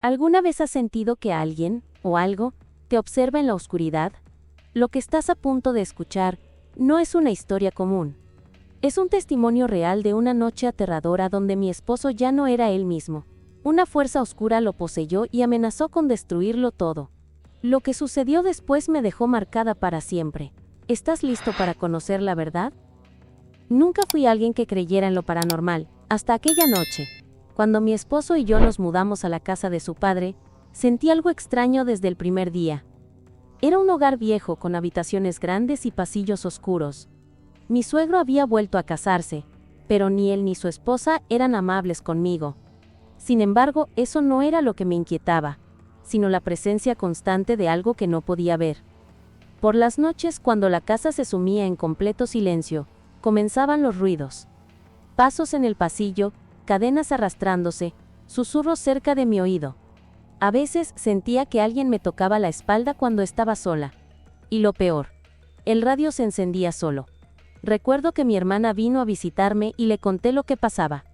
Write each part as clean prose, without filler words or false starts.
¿Alguna vez has sentido que alguien, o algo, te observa en la oscuridad? Lo que estás a punto de escuchar no es una historia común. Es un testimonio real de una noche aterradora donde mi esposo ya no era él mismo. Una fuerza oscura lo poseyó y amenazó con destruirlo todo. Lo que sucedió después me dejó marcada para siempre. ¿Estás listo para conocer la verdad? Nunca fui alguien que creyera en lo paranormal, hasta aquella noche. Cuando mi esposo y yo nos mudamos a la casa de su padre, sentí algo extraño desde el primer día. Era un hogar viejo con habitaciones grandes y pasillos oscuros. Mi suegro había vuelto a casarse, pero ni él ni su esposa eran amables conmigo. Sin embargo, eso no era lo que me inquietaba, sino la presencia constante de algo que no podía ver. Por las noches, cuando la casa se sumía en completo silencio, comenzaban los ruidos. Pasos en el pasillo, cadenas arrastrándose, susurros cerca de mi oído. A veces sentía que alguien me tocaba la espalda cuando estaba sola. Y lo peor, el radio se encendía solo. Recuerdo que mi hermana vino a visitarme y le conté lo que pasaba.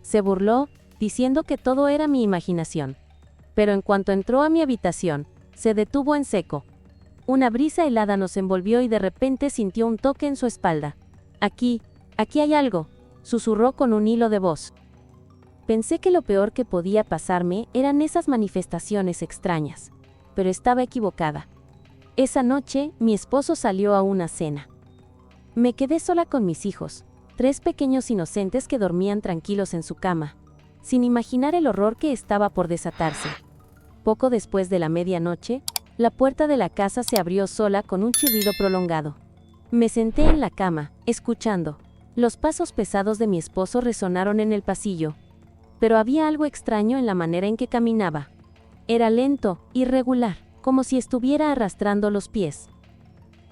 Se burló, diciendo que todo era mi imaginación. Pero en cuanto entró a mi habitación, se detuvo en seco. Una brisa helada nos envolvió y de repente sintió un toque en su espalda. Aquí hay algo, susurró con un hilo de voz. Pensé que lo peor que podía pasarme eran esas manifestaciones extrañas, pero estaba equivocada. Esa noche, mi esposo salió a una cena. Me quedé sola con mis hijos, 3 pequeños inocentes que dormían tranquilos en su cama, sin imaginar el horror que estaba por desatarse. Poco después de la medianoche, la puerta de la casa se abrió sola con un chirrido prolongado. Me senté en la cama, escuchando. Los pasos pesados de mi esposo resonaron en el pasillo. Pero había algo extraño en la manera en que caminaba. Era lento, irregular, como si estuviera arrastrando los pies.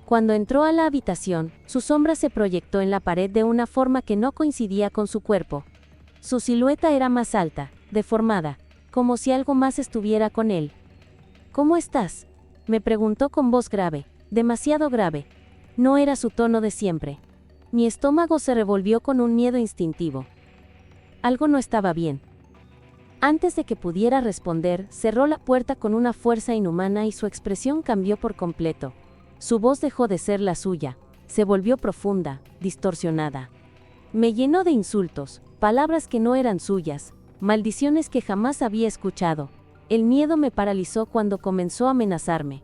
Cuando entró a la habitación, su sombra se proyectó en la pared de una forma que no coincidía con su cuerpo. Su silueta era más alta, deformada, como si algo más estuviera con él. ¿Cómo estás?, me preguntó con voz grave, demasiado grave. No era su tono de siempre. Mi estómago se revolvió con un miedo instintivo. Algo no estaba bien. Antes de que pudiera responder, cerró la puerta con una fuerza inhumana y su expresión cambió por completo. Su voz dejó de ser la suya, se volvió profunda, distorsionada. Me llenó de insultos, palabras que no eran suyas, maldiciones que jamás había escuchado. El miedo me paralizó cuando comenzó a amenazarme.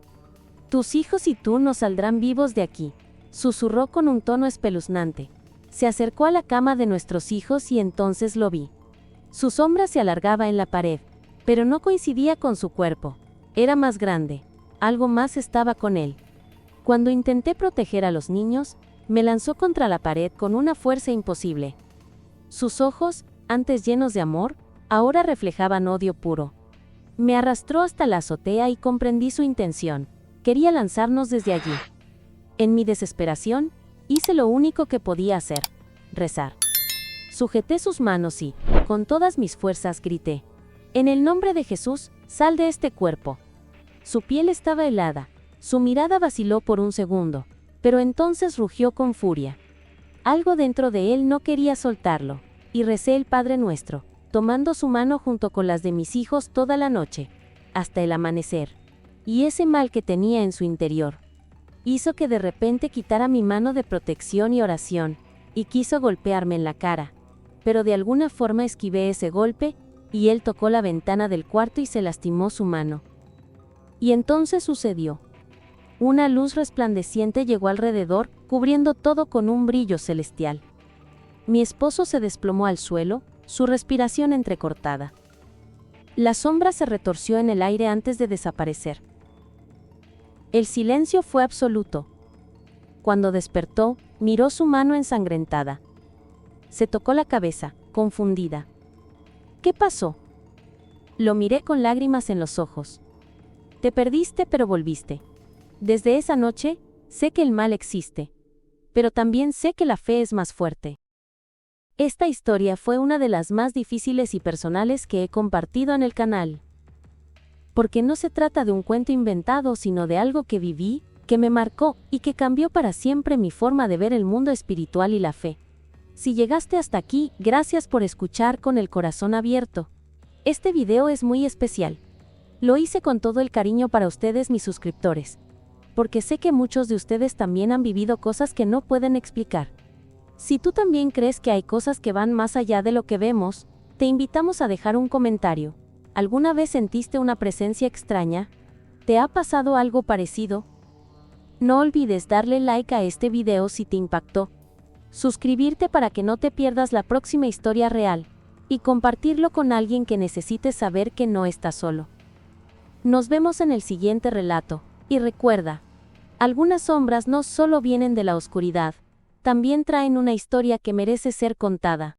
Tus hijos y tú no saldrán vivos de aquí, susurró con un tono espeluznante. Se acercó a la cama de nuestros hijos y entonces lo vi. Su sombra se alargaba en la pared, pero no coincidía con su cuerpo. Era más grande, algo más estaba con él. Cuando intenté proteger a los niños, me lanzó contra la pared con una fuerza imposible. Sus ojos, antes llenos de amor, ahora reflejaban odio puro. Me arrastró hasta la azotea y comprendí su intención. Quería lanzarnos desde allí. En mi desesperación, hice lo único que podía hacer: rezar. Sujeté sus manos y, con todas mis fuerzas, grité: en el nombre de Jesús, sal de este cuerpo. Su piel estaba helada, su mirada vaciló por un segundo, pero entonces rugió con furia. Algo dentro de él no quería soltarlo, y recé el Padre Nuestro, tomando su mano junto con las de mis hijos toda la noche, hasta el amanecer. Y ese mal que tenía en su interior hizo que de repente quitara mi mano de protección y oración, y quiso golpearme en la cara. Pero de alguna forma esquivé ese golpe, y él tocó la ventana del cuarto y se lastimó su mano. Y entonces sucedió. Una luz resplandeciente llegó alrededor, cubriendo todo con un brillo celestial. Mi esposo se desplomó al suelo, su respiración entrecortada. La sombra se retorció en el aire antes de desaparecer. El silencio fue absoluto. Cuando despertó, miró su mano ensangrentada. Se tocó la cabeza, confundida. ¿Qué pasó? Lo miré con lágrimas en los ojos. Te perdiste pero volviste. Desde esa noche, sé que el mal existe. Pero también sé que la fe es más fuerte. Esta historia fue una de las más difíciles y personales que he compartido en el canal. Porque no se trata de un cuento inventado, sino de algo que viví, que me marcó y que cambió para siempre mi forma de ver el mundo espiritual y la fe. Si llegaste hasta aquí, gracias por escuchar con el corazón abierto. Este video es muy especial, Lo hice con todo el cariño para ustedes, mis suscriptores, porque sé que muchos de ustedes también han vivido cosas que no pueden explicar. Si tú también crees que hay cosas que van más allá de lo que vemos, te invitamos a dejar un comentario. ¿Alguna vez sentiste una presencia extraña? ¿Te ha pasado algo parecido? No olvides darle like a este video si te impactó, suscribirte para que no te pierdas la próxima historia real, y compartirlo con alguien que necesite saber que no está solo. Nos vemos en el siguiente relato, y recuerda, algunas sombras no solo vienen de la oscuridad, también traen una historia que merece ser contada.